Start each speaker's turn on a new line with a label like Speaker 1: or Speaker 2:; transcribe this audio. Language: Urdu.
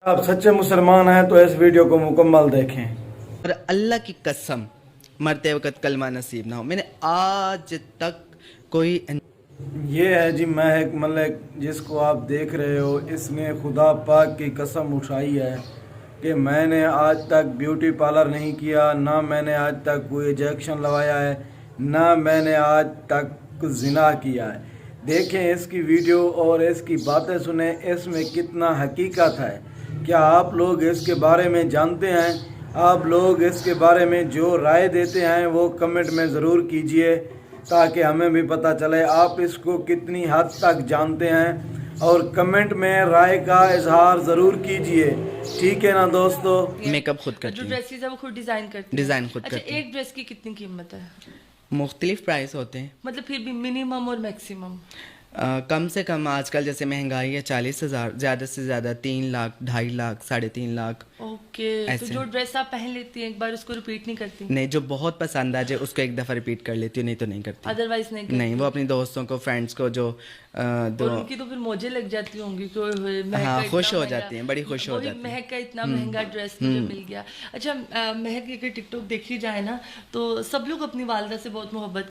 Speaker 1: آپ سچے مسلمان ہیں تو اس ویڈیو کو مکمل دیکھیں.
Speaker 2: اور اللہ کی قسم مرتے وقت کلمہ نصیب نہ ہو. میں نے آج تک کوئی
Speaker 1: یہ ہے جی مہک ملک جس کو آپ دیکھ رہے ہو. اس نے خدا پاک کی قسم اٹھائی ہے کہ میں نے آج تک بیوٹی پارلر نہیں کیا، نہ میں نے آج تک کوئی انجیکشن لگایا ہے، نہ میں نے آج تک زنا کیا ہے. دیکھیں اس کی ویڈیو اور اس کی باتیں سنیں، اس میں کتنا حقیقت ہے. کیا آپ لوگ اس کے بارے میں جانتے ہیں؟ آپ لوگ اس کے بارے میں جو رائے دیتے ہیں وہ کمنٹ میں ضرور کیجئے تاکہ ہمیں بھی پتہ چلے آپ اس کو کتنی حد تک جانتے ہیں، اور کمنٹ میں رائے کا اظہار ضرور کیجئے. ٹھیک ہے نا دوستو؟
Speaker 2: میک اپ خود کرتی
Speaker 3: جو
Speaker 2: ہوں،
Speaker 3: ڈریسز ہے وہ خود ڈیزائن کرتی ہیں.
Speaker 2: ڈیزائن خود
Speaker 3: اچھا
Speaker 2: کرتی ہوں.
Speaker 3: ایک ڈریس کی کتنی قیمت ہے؟
Speaker 2: مختلف پرائس ہوتے ہیں.
Speaker 3: مطلب پھر بھی منیمم اور میکسیمم؟
Speaker 2: کم سے کم آج کل جیسے مہنگائی ہے 40,000، زیادہ سے زیادہ 3 لاکھ، 2.5 لاکھ، 3.5 لاکھ.
Speaker 3: اوکے. تو جو ڈریس آپ پہن لیتی ہیں ایک بار اس کو ریپیٹ نہیں کرتی؟
Speaker 2: نہیں، جو بہت پسند آ جائے اس کو ایک دفعہ ریپیٹ کر لیتی ہوں، نہیں تو نہیں کرتی.
Speaker 3: ادروائز نہیں کرتی؟
Speaker 2: نہیں، وہ اپنی دوستوں کو، فرینڈس کو جو
Speaker 3: اور ان کی تو پھر موجیں لگ جاتی ہوں گی کہ
Speaker 2: ہاں خوش ہو جاتی ہیں، بڑی خوش ہو جاتی ہیں.
Speaker 3: مہک کا اتنا مہنگا ڈریس مجھے مل گیا. اچھا مہک کی اگر ٹک ٹاک دیکھی جائے نا تو سب لوگ اپنی والدہ سے بہت محبت